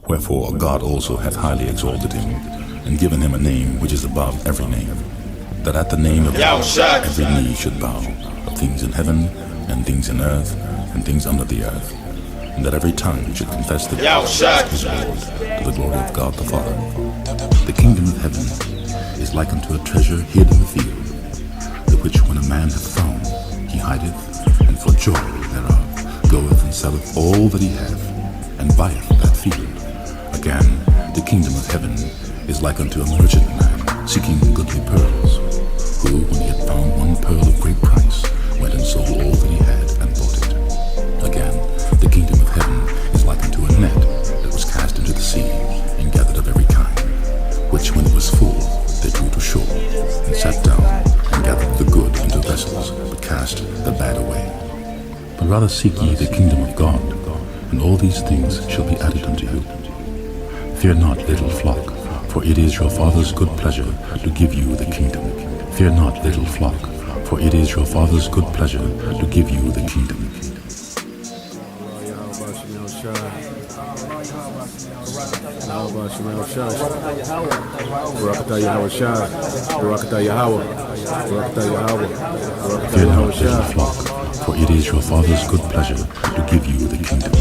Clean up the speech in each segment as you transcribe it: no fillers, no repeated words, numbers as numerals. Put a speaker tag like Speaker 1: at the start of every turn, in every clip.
Speaker 1: Wherefore God also hath highly exalted him, and given him a name which is above every name, that at the name of God every knee should bow, of things in heaven, and things in earth, and things under the earth, and that every tongue should confess that Jesus is Lord, to the glory of God the Father. The kingdom of heaven is like unto a treasure hid in the field, the which when a man hath found, he hideth, and for joy thereof goeth and selleth all that he hath, and buyeth that field. Again, the kingdom of heaven is like unto a merchant man seeking goodly pearls, who, when he had found one pearl of great price, went and sold all that he had and bought it. Again, the kingdom of heaven is like unto a net that was cast into the sea, and gathered of every kind, which when it was full, they drew to shore, and sat down, and gathered the good into vessels, but cast the bad away. But rather seek ye the kingdom of God, and all these things shall be added unto you. Fear not, little flock, for it is your Father's good pleasure to give you the kingdom. Fear not, little flock, for it is your Father's good pleasure to give you the kingdom. Fear not, little flock, for it is your Father's good pleasure to give you the kingdom.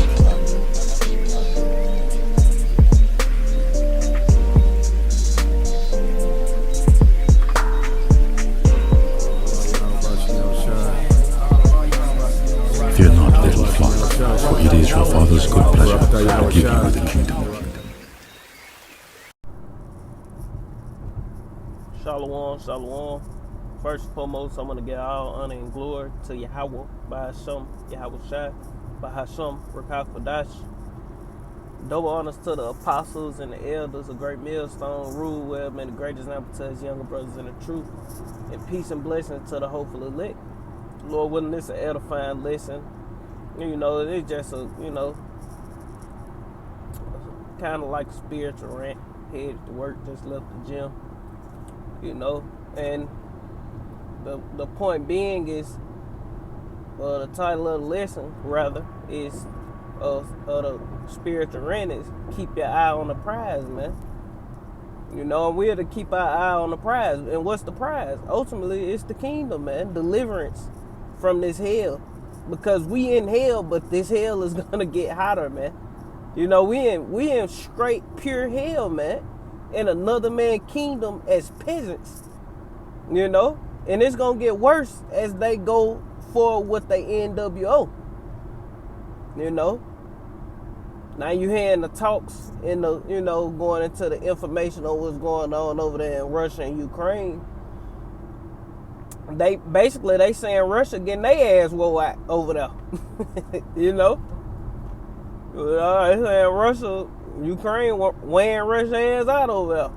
Speaker 1: Fear not, little flock, for it is your Father's good pleasure to give you the kingdom.
Speaker 2: Shalom, shalom. First and foremost, I want to give all honor and glory to Yahweh, Bahasham, Yahweh Shai, Bahasham, Rakah Kodash. Double honors to the apostles and the elders, a great millstone, rule well, and the great example to his younger brothers in the truth. And peace and blessings to the hopeful elect. Lord willing, this is an edifying lesson. You know, it's just a, kind of like a spiritual rant. Headed to work, just left the gym. And the point being is, the title of the lesson, rather, is of the spiritual rant is keep your eye on the prize, man. And we're to keep our eye on the prize. And what's the prize? Ultimately, it's the kingdom, man. Deliverance from this hell. Because we in hell, but this hell is gonna get hotter, man. We in straight pure hell, man. In another man's kingdom as peasants. And it's gonna get worse as they go forward with the NWO. Now you hearing the talks in the, going into the information on what's going on over there in Russia and Ukraine. They saying Russia getting their ass whooped out over there. They saying Russia, Ukraine wearing Russia ass out over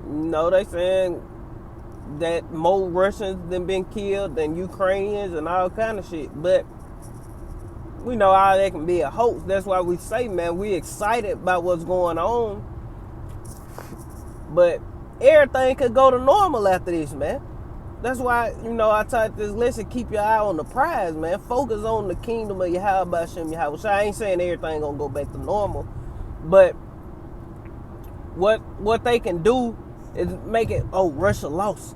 Speaker 2: there. They saying that more Russians than been killed than Ukrainians and all kind of shit. But we know all that can be a hoax. That's why we say, man, we excited about what's going on. But everything could go to normal after this, man. That's why, I taught this lesson, keep your eye on the prize, man. Focus on the kingdom of Yahweh Hashem Yahweh. So I ain't saying everything gonna go back to normal. But what they can do is make it, Russia lost.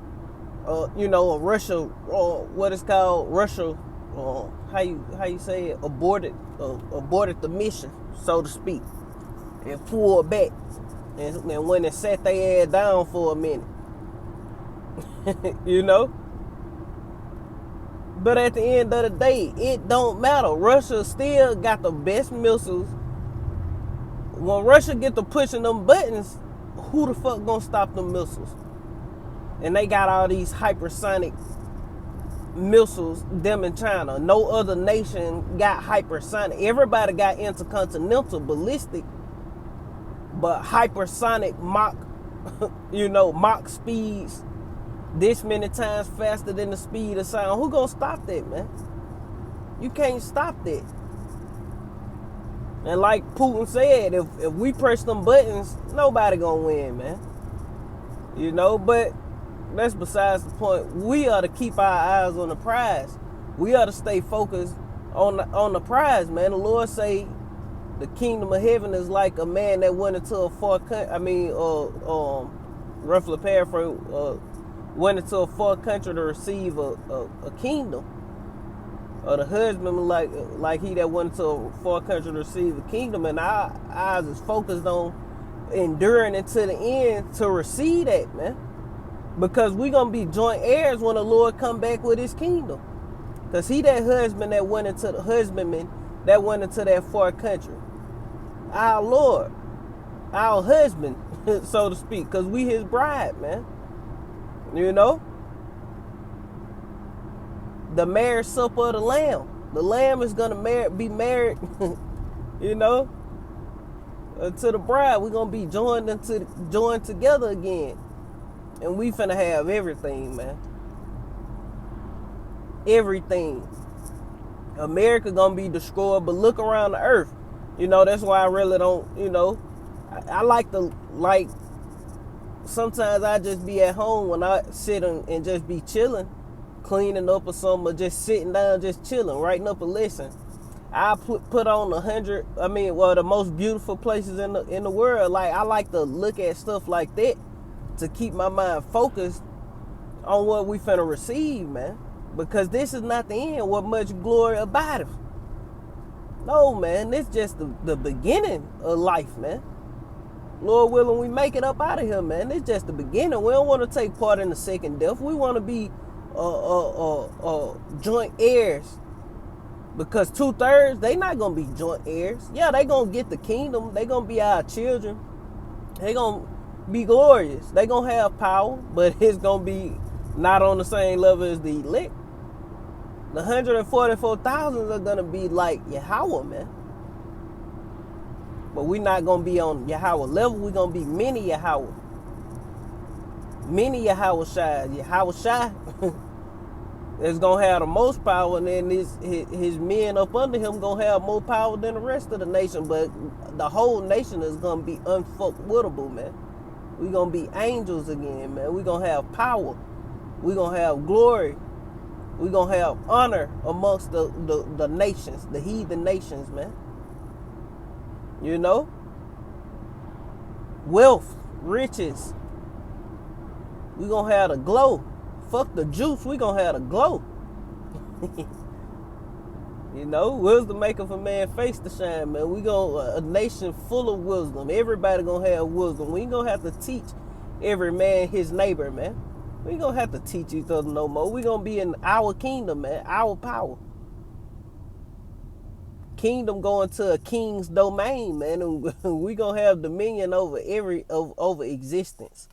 Speaker 2: Russia, what it's called, Russia, how you say it, aborted the mission, so to speak, and pulled back, and when it sat their ass down for a minute. But at the end of the day, it don't matter. Russia still got the best missiles. When Russia get to pushing them buttons, who the fuck gonna stop them missiles? And they got all these hypersonic missiles, them in China. No other nation got hypersonic. Everybody got intercontinental ballistic, but hypersonic Mach, Mach speeds this many times faster than the speed of sound. Who gonna stop that, man? You can't stop that. And like Putin said, if we press them buttons, nobody gonna win, man. But that's besides the point. We ought to keep our eyes on the prize. We ought to stay focused on the prize, man. The Lord say, The kingdom of heaven is like a man that went into a far country. Roughly paraphrase, went into a far country to receive a kingdom. Or the husband like he that went into a far country to receive a kingdom, and our eyes is focused on enduring until the end to receive that, man. Because we gonna be joint heirs when the Lord come back with his kingdom. Because he that husbandman that went into that far country. Our Lord, our husband, so to speak, because we his bride, man. You know? The marriage supper of the Lamb. The Lamb is gonna be married, you know, to the bride. We're gonna be joined together again. And we finna have everything, man. Everything. America gonna be destroyed, but look around the earth. You know, that's why I really don't, you know, I like sometimes I just be at home when I sit and just be chilling, cleaning up or something, or just sitting down, just chilling, writing up a lesson. I put on the most beautiful places in the world. Like, I like to look at stuff like that to keep my mind focused on what we finna receive, man. Because this is not the end, what much glory abideth. No, man, this just the beginning of life, man. Lord willing, we make it up out of here, man. It's just the beginning. We don't want to take part in the second death. We want to be joint heirs. Because 2/3, they not going to be joint heirs. Yeah, they going to get the kingdom. They going to be our children. They going to be glorious. They going to have power, but it's going to be not on the same level as the elect. The 144,000 are going to be like Yahweh, man. But we're not going to be on Yahweh level. We're going to be many Yahweh. Many Yahweh Shai. Yahweh Shai is going to have the most power, and then his men up under him going to have more power than the rest of the nation. But the whole nation is going to be unfuckwittable, man. We're going to be angels again, man. We're going to have power. We're going to have glory. We're going to have honor amongst the nations, the heathen nations, man. You know? Wealth, riches. We're going to have the glow. Fuck the juice, we're going to have the glow. You know, wisdom maketh a man face to shine, man. We a nation full of wisdom. Everybody going to have wisdom. We ain't going to have to teach every man his neighbor, man. We ain't going to have to teach each other no more. We going to be in our kingdom, man. Our power. Kingdom going to a king's domain, man. And we going to have dominion over over existence.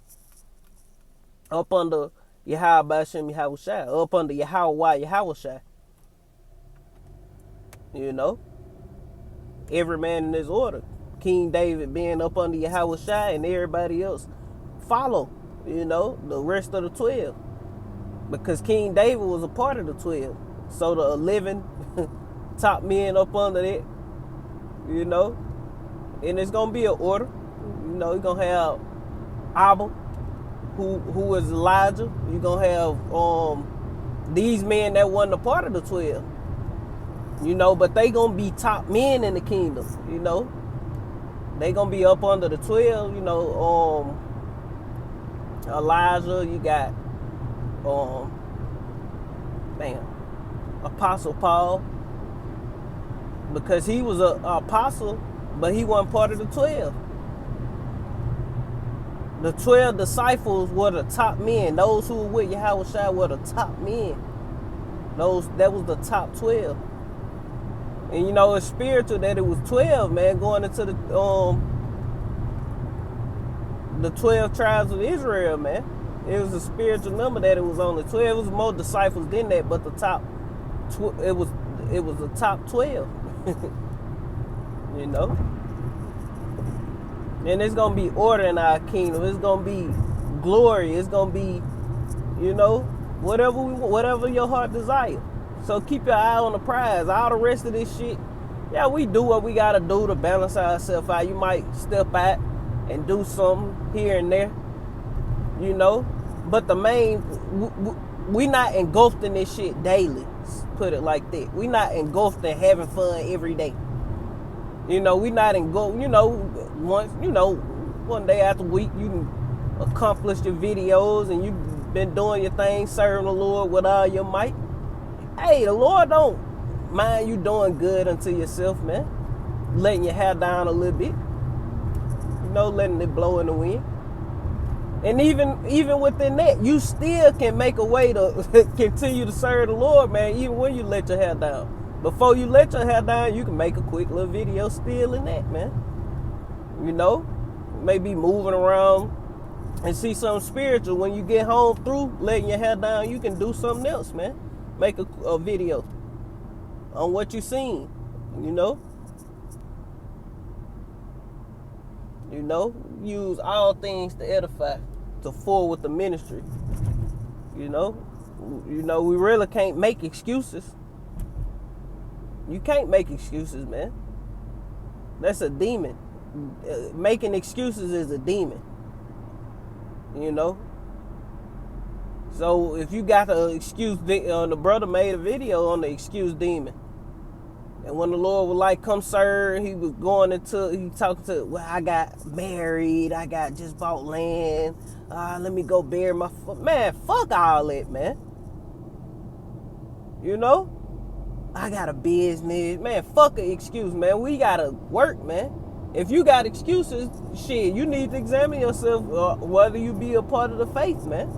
Speaker 2: Up under Yahweh B'Shem Yahweh Shai. Up under Yahweh Yahweh Shai. You know? Every man in his order. King David being up under Yahweh Shai, and everybody else follow. You know, the rest of the 12. Because King David was a part of the 12. So the 11 top men up under that, you know. And it's going to be an order. You know, you're going to have Abba, who is Elijah. You're going to have these men that wasn't a part of the 12. You know, but they going to be top men in the kingdom, you know. They going to be up under the 12, you know. Elijah, you got Apostle Paul, because he was an apostle, but he wasn't part of the 12. The 12 disciples were the top men. Those who were with Yahweh Shai were the top men. That was the top 12. And you know, it's spiritual that it was 12, man, going into the 12 tribes of Israel, man. It was a spiritual number that it was only 12. It was more disciples than that, but the top, it was the top 12. You know? And it's going to be order in our kingdom. It's going to be glory. It's going to be, you know, whatever your heart desires. So keep your eye on the prize. All the rest of this shit, yeah, we do what we got to do to balance ourselves out. You might step out and do something here and there, you know. But the main, we not engulfed in this shit daily. Put it like that. We not engulfed in having fun every day. You know, we not in go. You know, one day after week, you accomplished your videos and you've been doing your thing, serving the Lord with all your might. Hey, the Lord don't mind you doing good unto yourself, man. Letting your hair down a little bit. You know, letting it blow in the wind. And even within that, you still can make a way to continue to serve the Lord, man, even when you let your hair down. Before you let your hair down, you can make a quick little video still in that, man. You know, maybe moving around and see something spiritual. When you get home through letting your hair down, you can do something else, man. Make a video on what you seen, you know. You know, use all things to edify, to forward the ministry. You know, we really can't make excuses. You can't make excuses, man. That's a demon. Making excuses is a demon. You know. So if you got the excuse, the brother made a video on the excuse demon. And when the Lord was like, come serve, he was talking to, well, I got married, I got just bought land, let me go bury my, man, fuck all that, man. You know? I got a business, man, fuck an excuse, man. We gotta work, man. If you got excuses, shit, you need to examine yourself whether you be a part of the faith, man.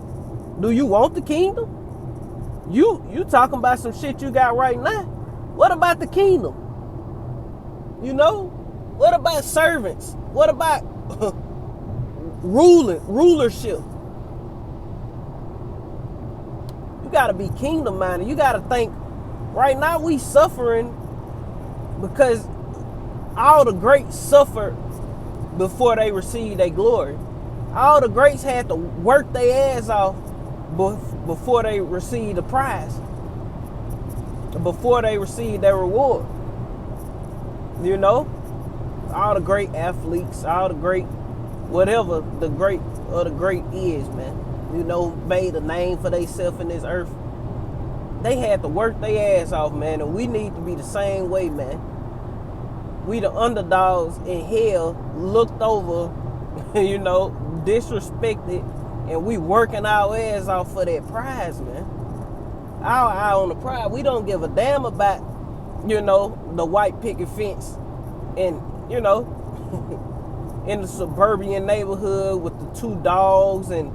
Speaker 2: Do you want the kingdom? You talking about some shit you got right now. What about the kingdom? You know? What about servants? What about rulership? You gotta be kingdom minded. You gotta think, right now we suffering because all the greats suffered before they received their glory. All the greats had to work their ass off before they received the prize. Before they receive their reward. You know? All the great athletes, all the great, whatever the great of the great is, man. You know, made a name for themselves in this earth. They had to work their ass off, man, and we need to be the same way, man. We the underdogs in hell, looked over, you know, disrespected, and we working our ass off for that prize, man. Our eye on the prize. We don't give a damn about, you know, the white picket fence and, you know, in the suburban neighborhood with the 2 dogs and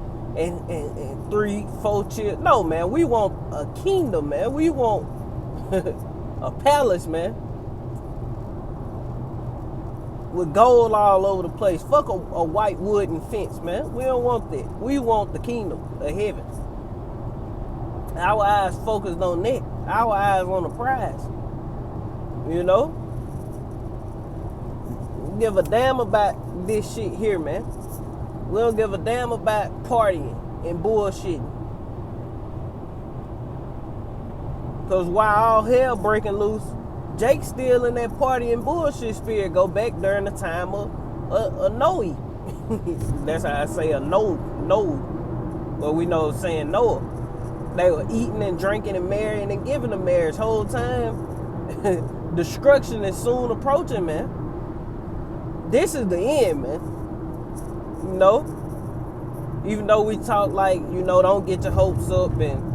Speaker 2: 3, 4 children. No, man, we want a kingdom, man. We want a palace, man. With gold all over the place. Fuck a white wooden fence, man. We don't want that. We want the kingdom of heaven. Our eyes focused on that. Our eyes on the prize. You know? We give a damn about this shit here, man. We don't give a damn about partying and bullshitting. Because while all hell breaking loose, Jake's still in that party and bullshit spirit. Go back during the time of Noe. That's how I say a Noe. But we know saying Noah. They were eating and drinking and marrying and giving the marriage whole time. Destruction is soon approaching, man. This is the end, man. You know? Even though we talk like, you know, don't get your hopes up and,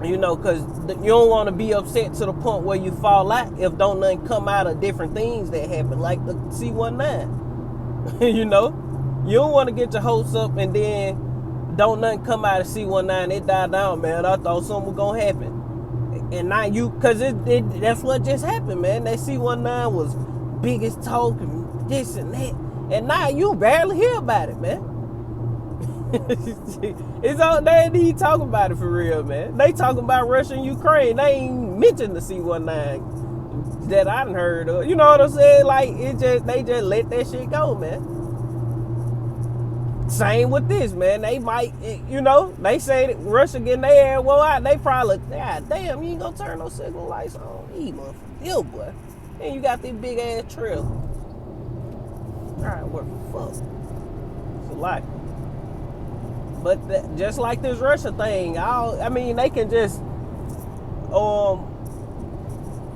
Speaker 2: you know, because you don't want to be upset to the point where you fall out if don't nothing come out of different things that happen, like the C-19. You know? You don't want to get your hopes up and then don't nothing come out of C-19, it died down, man. I thought something was going to happen. And now because that's what just happened, man. That C-19 was biggest talk and this and that. And now you barely hear about it, man. It's all, they ain't even talking about it for real, man. They talking about Russia and Ukraine. They ain't mentioned the C-19 that I done heard of. You know what I'm saying? Like, they just let that shit go, man. Same with this, man. They might, you know, they say that Russia getting their ass well out. They probably, God damn, you ain't gonna turn no signal lights on. Motherfucker, yo, boy. And you got this big ass trail. Alright, what the fuck? It's a lot. But just like this Russia thing, I mean, they can just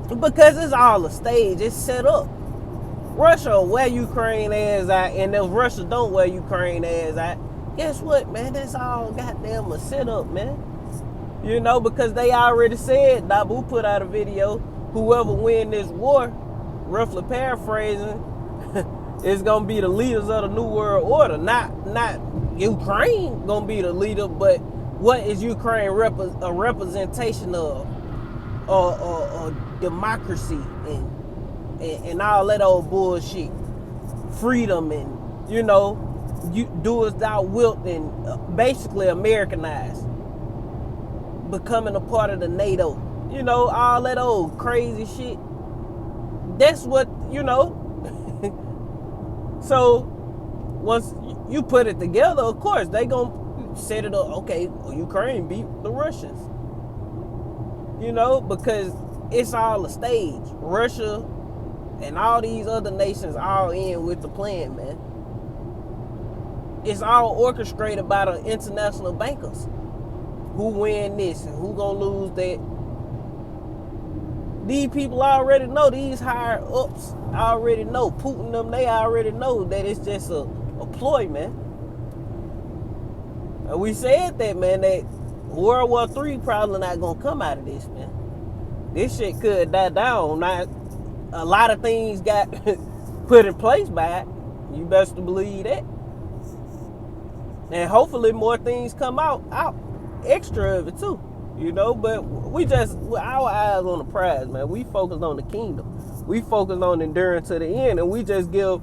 Speaker 2: Because it's all a stage. It's set up. Russia will wear Ukraine ass out, and if Russia don't wear Ukraine ass out, guess what, man? That's all goddamn a setup, man. You know, because they already said, Nabu put out a video, whoever win this war, roughly paraphrasing, is gonna be the leaders of the New World Order. Not Ukraine gonna be the leader, but what is Ukraine a representation of? Democracy and all that old bullshit. Freedom and, you know, you do as thou wilt, and basically Americanized. Becoming a part of the NATO. You know, all that old crazy shit. That's what, you know. So, once you put it together, of course, they gonna set it up. Okay, Ukraine beat the Russians. You know, because it's all a stage. Russia and all these other nations all in with the plan, man. It's all orchestrated by the international bankers. Who win this and who gonna lose that? These people already know. These higher ups already know. Putin them, they already know that it's just a ploy, man. And we said that, man, that World War III probably not gonna come out of this, man. This shit could die down. Now, a lot of things got put in place by it. You best to believe that. And hopefully more things come out extra of it too. You know, but we just, our eyes on the prize, man. We focus on the kingdom. We focus on enduring to the end, and we just give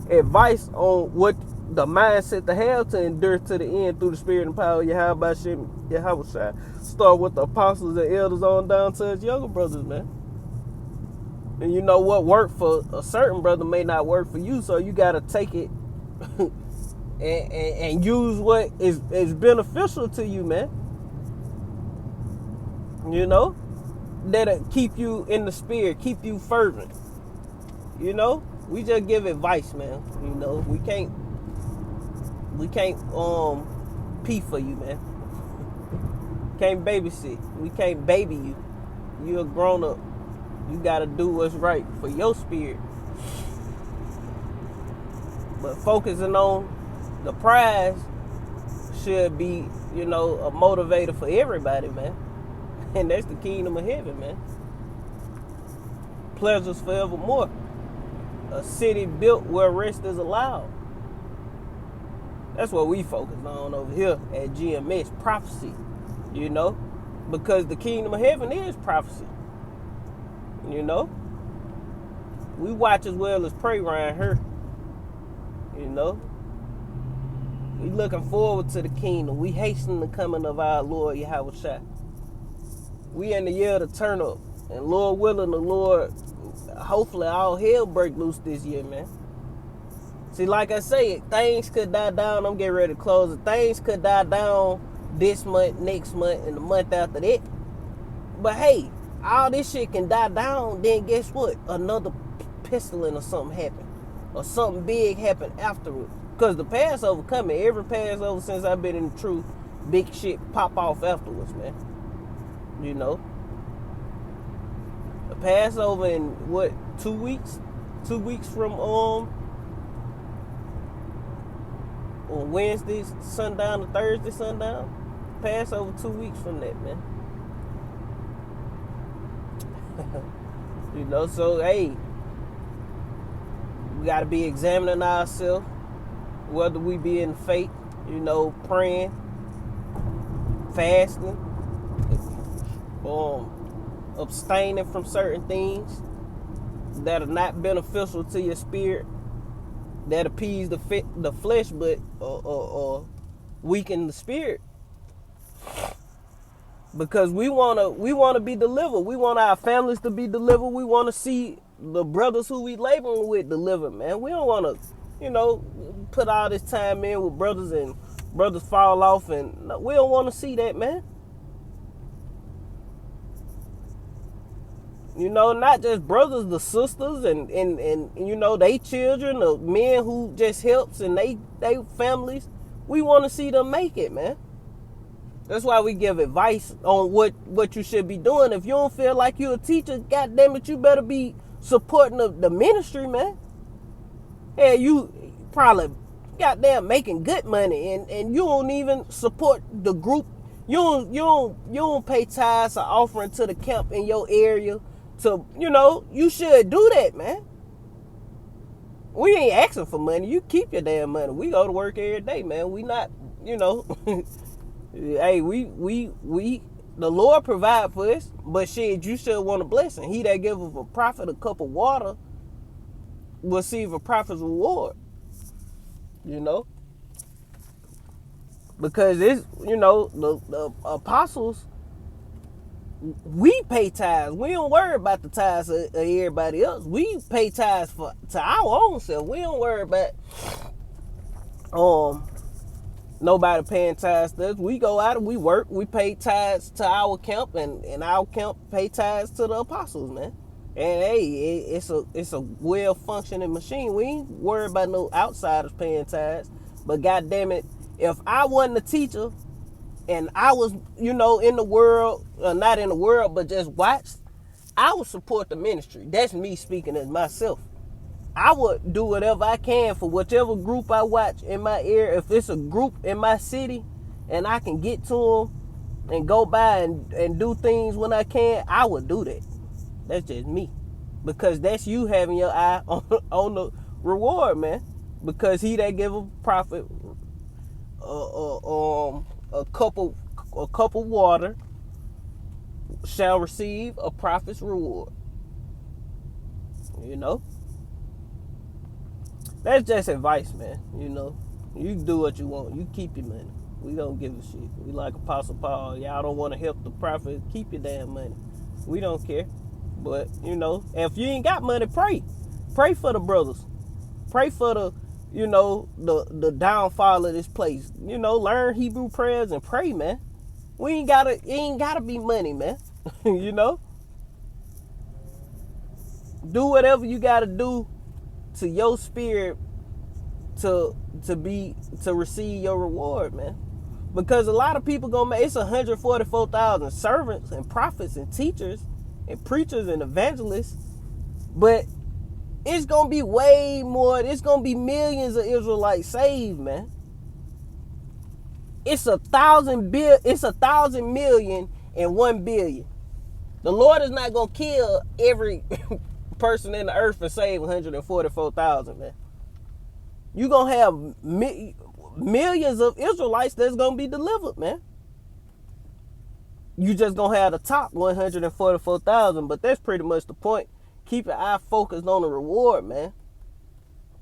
Speaker 2: advice on what the mindset to have to endure to the end through the spirit and power of Yahweh Shai. Start with the apostles and elders on down to his younger brothers, man. And you know what worked for a certain brother may not work for you, so you gotta take it and use what is beneficial to you, man. You know, that'll keep you in the spirit, keep you fervent. You know, we just give advice, man. You know, we can't pee for you, man. Can't babysit. We can't baby you. You're a grown up. You gotta do what's right for your spirit. But focusing on the prize should be, you know, a motivator for everybody, man. And that's the kingdom of heaven, man. Pleasures forevermore. A city built where rest is allowed. That's what we focus on over here at GMS, prophecy. You know, because the kingdom of heaven is prophecy. You know, we watch as well as pray around here. You know, we looking forward to the kingdom. We hasten the coming of our Lord Yahweh Shai. We in the year of the turn up, and Lord willing, the Lord, hopefully all hell break loose this year, man. See, like I say, things could die down. I'm getting ready to close it. Things could die down this month, next month, and the month after that. But hey, all this shit can die down, then guess what? Another pestilence or something happen. Or something big happen afterwards. Because the Passover coming. Every Passover since I've been in the truth, big shit pop off afterwards, man. You know? The Passover in, what, 2 weeks? 2 weeks from, on Wednesday sundown to Thursday sundown. Passover 2 weeks from that, man. You know, so hey, we gotta be examining ourselves, whether we be in faith, you know, praying, fasting, abstaining from certain things that are not beneficial to your spirit, that appease the flesh, but weaken the spirit. Because we wanna be delivered. We want our families to be delivered. We want to see the brothers who we laboring with delivered, man. We don't want to, you know, put all this time in with brothers and brothers fall off, and we don't want to see that, man. You know, not just brothers, the sisters and you know, they children, the men who just helps and they families. We want to see them make it, man. That's why we give advice on what you should be doing. If you don't feel like you're a teacher, goddamn it, you better be supporting the ministry, man. Hey, you probably goddamn making good money, and you don't even support the group. You don't pay tithes or offering to the camp in your area. You should do that, man. We ain't asking for money. You keep your damn money. We go to work every day, man. We not, hey, we the Lord provide for us, but shit, you should want a blessing. He that giveth a prophet a cup of water will receive a prophet's reward. Because it's, the apostles, we pay tithes. We don't worry about the tithes of everybody else. We pay tithes to our own self. We don't worry about nobody paying tithes to us. We go out and we work. We pay tithes to our camp, and our camp pay tithes to the apostles, man. And hey, it's a well functioning machine. We ain't worried about no outsiders paying tithes. But goddamn it, if I wasn't a teacher and I was, in the world, not in the world, but just watched, I would support the ministry. That's me speaking as myself. I would do whatever I can for whichever group I watch in my area. If it's a group in my city and I can get to them and go by and do things when I can, I would do that. That's just me. Because that's you having your eye on the reward, man. Because he that give a prophet a cup of water shall receive a prophet's reward. That's just advice, man. You do what you want. You keep your money. We don't give a shit. We like Apostle Paul. Y'all don't want to help the prophet. Keep your damn money. We don't care. But, if you ain't got money, pray. Pray for the brothers. Pray for the downfall of this place. Learn Hebrew prayers and pray, man. It ain't gotta be money, man. Do whatever you gotta do to your spirit to receive your reward, man. Because a lot of people it's 144,000 servants and prophets and teachers and preachers and evangelists, but it's gonna be way more. It's gonna be millions of Israelites saved, man. It's 1,000 million and 1 billion. The Lord is not gonna kill every person in the earth and save 144,000, man. You gonna have millions of Israelites that's gonna be delivered, man. You just gonna have the top 144,000, but that's pretty much the point. Keep your eye focused on the reward, man.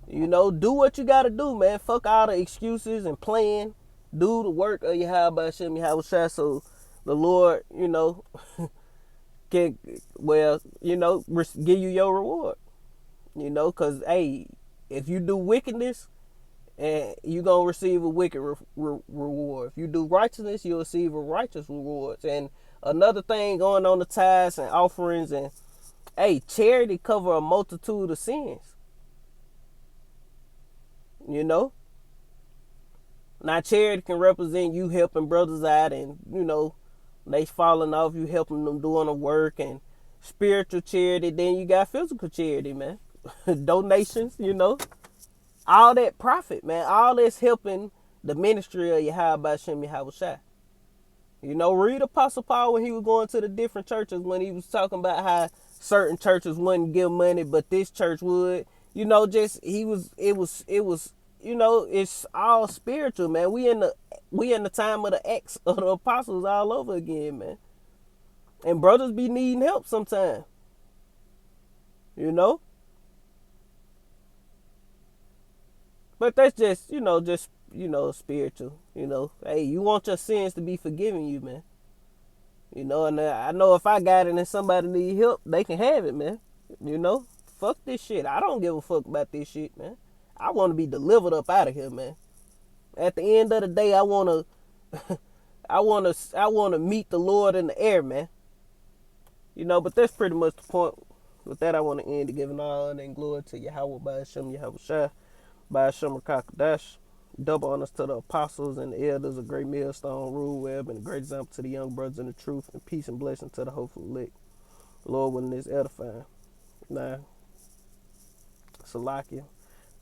Speaker 2: Do what you gotta do, man. Fuck all the excuses and playing. Do the work of Yahweh Hashem Yahweh, so the Lord, can, give you your reward. Because, hey, if you do wickedness, and you're going to receive a wicked reward. If you do righteousness, you'll receive a righteous reward. And another thing going on the tithes and offerings, and hey, charity cover a multitude of sins. Now charity can represent you helping brothers out, and they falling off, you helping them doing the work, and spiritual charity. Then you got physical charity, man. Donations, all that profit, man. All that's helping the ministry of Yahweh Hashem Yahweh Shai. Read Apostle Paul when he was going to the different churches, when he was talking about how certain churches wouldn't give money, but this church would. It's all spiritual, man. We in the time of the Acts of the apostles all over again, man. And brothers be needing help sometimes. But that's just, spiritual. Hey, you want your sins to be forgiven you, man. And I know if I got it and somebody need help, they can have it, man. Fuck this shit. I don't give a fuck about this shit, man. I want to be delivered up out of here, man. At the end of the day, I want to meet the Lord in the air, man. But that's pretty much the point. With that, I want to end giving all honor and glory to Yahweh by Hashem Yahweh Shai, by Hashem Rakakadash. Double honors to the apostles and the elders, a great millstone, rule web, and a great example to the young brothers in the truth, and peace and blessing to the hopeful elect. Lord willing is edifying. Now, Salakia.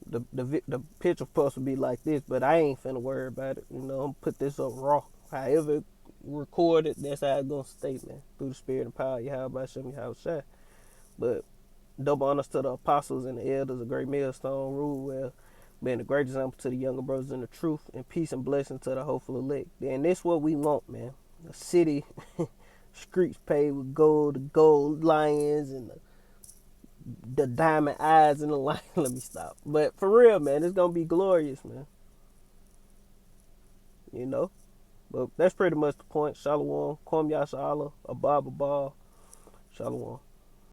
Speaker 2: The picture supposed to be like this, but I ain't finna worry about it. I'm gonna put this up raw. However recorded, that's how it's gonna stay, man. Through the spirit and power, Yahweh Shem Yahweh. But double honors to the apostles and the elders, a great millstone, rule well, being a great example to the younger brothers in the truth, and peace and blessing to the hopeful elect. And this what we want, man. A city, streets paved with gold, the gold lions, and the diamond eyes in the lion. Let me stop. But for real, man, it's gonna be glorious, man. You know? But that's pretty much the point. Shalom. Kwam Yasha Allah. Abba Abba. Shalom.